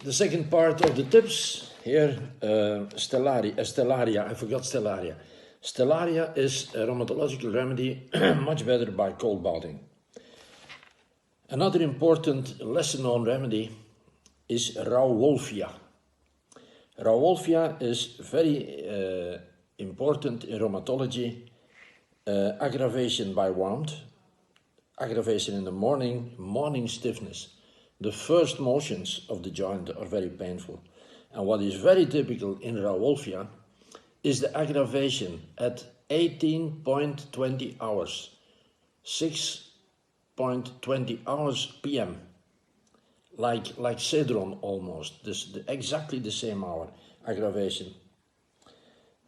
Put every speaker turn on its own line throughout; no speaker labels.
The second part of the tips here, Stellaria, I forgot Stellaria. Stellaria is a rheumatological remedy, much better by cold bathing. Another important lesser-known remedy is Rauwolfia. Rauwolfia is very important in rheumatology. Aggravation by warmth, aggravation in the morning stiffness. The first motions of the joint are very painful. And what is very typical in Rauwolfia is the aggravation at 18.20 hours, 6.20 hours PM, like Cedron almost, exactly the same hour, aggravation.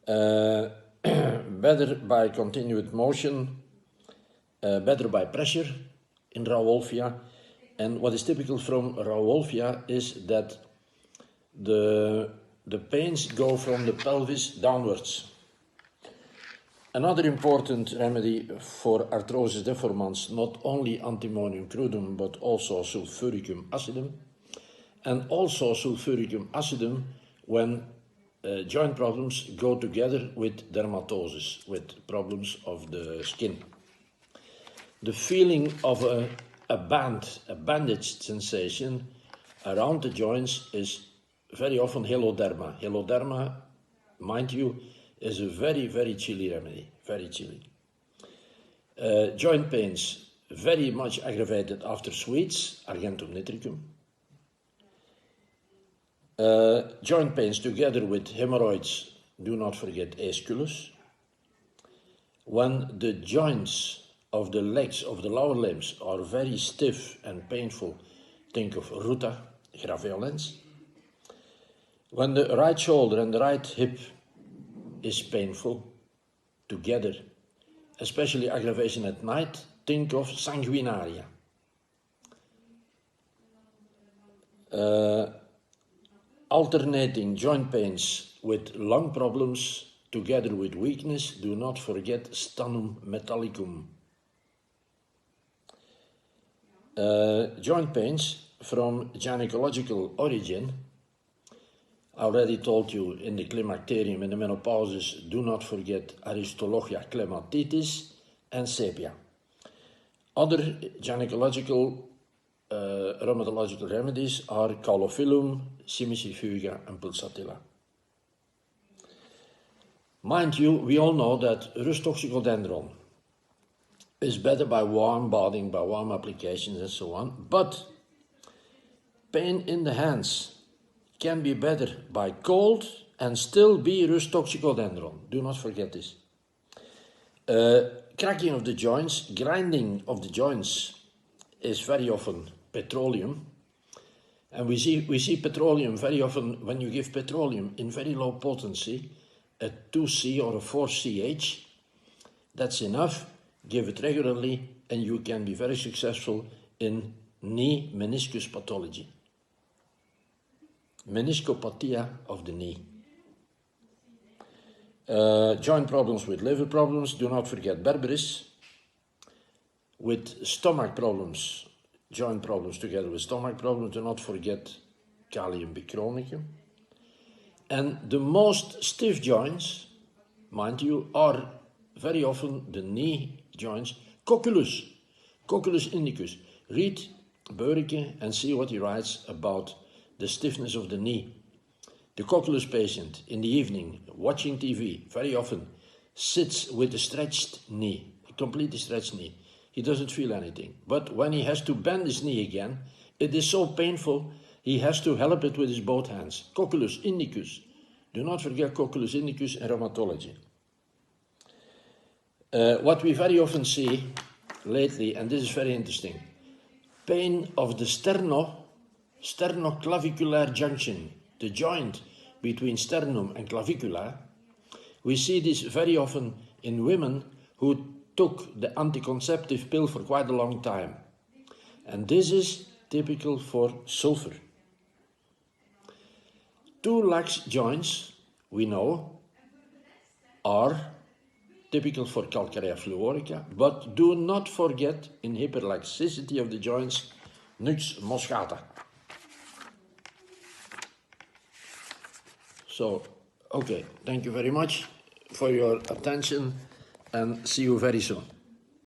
Better by continued motion, better by pressure in Rauwolfia. And what is typical from Rauwolfia is that the pains go from the pelvis downwards. Another important remedy for arthrosis deformans, not only antimonium crudum, but also sulfuricum acidum, and also sulfuricum acidum when joint problems go together with dermatosis, with problems of the skin. The feeling of a bandaged sensation around the joints is very often heloderma. Heloderma, mind you, is a very, very chilly remedy, very chilly. Joint pains, very much aggravated after sweets, argentum nitricum. Joint pains together with hemorrhoids, do not forget aesculus. When the joints of the legs, of the lower limbs, are very stiff and painful, think of ruta graveolens. When the right shoulder and the right hip is painful together, especially aggravation at night, think of sanguinaria. Alternating joint pains with lung problems together with weakness, do not forget sternum metallicum. Joint pains from gynecological origin, I already told you in the climacterium, in the menopauses, do not forget Aristolochia clematitis and sepia. Other gynecological rheumatological remedies are caulophyllum, simicifuga, and pulsatilla. Mind you, we all know that rustoxicodendron is better by warm bathing, by warm applications and so on, but pain in the hands can be better by cold and still be rustoxicodendron. Do not forget this. Cracking of the joints, grinding of the joints is very often petroleum. And we see petroleum very often when you give petroleum in very low potency, a 2C or a 4CH, that's enough. Give it regularly and you can be very successful in knee meniscus pathology. Meniscopathia of the knee. Joint problems with liver problems, do not forget berberis. With stomach problems, joint problems together with stomach problems, do not forget Kalium bicronicum. And the most stiff joints, mind you, are very often the knee joints, cocculus indicus. Read Beurike and see what he writes about the stiffness of the knee. The cocculus patient in the evening, watching TV, very often sits with a stretched knee, a completely stretched knee. He doesn't feel anything. But when he has to bend his knee again, it is so painful, he has to help it with his both hands. Cocculus indicus. Do not forget cocculus indicus in rheumatology. What we very often see lately, and this is very interesting, pain of the sternoclavicular junction, the joint between sternum and clavicula. We see this very often in women who took the anticonceptive pill for quite a long time. And this is typical for sulfur. Two lax joints, we know, are typical for calcarea fluorica, but do not forget in hyperlaxicity of the joints, nux moscata. So, okay, thank you very much for your attention and see you very soon.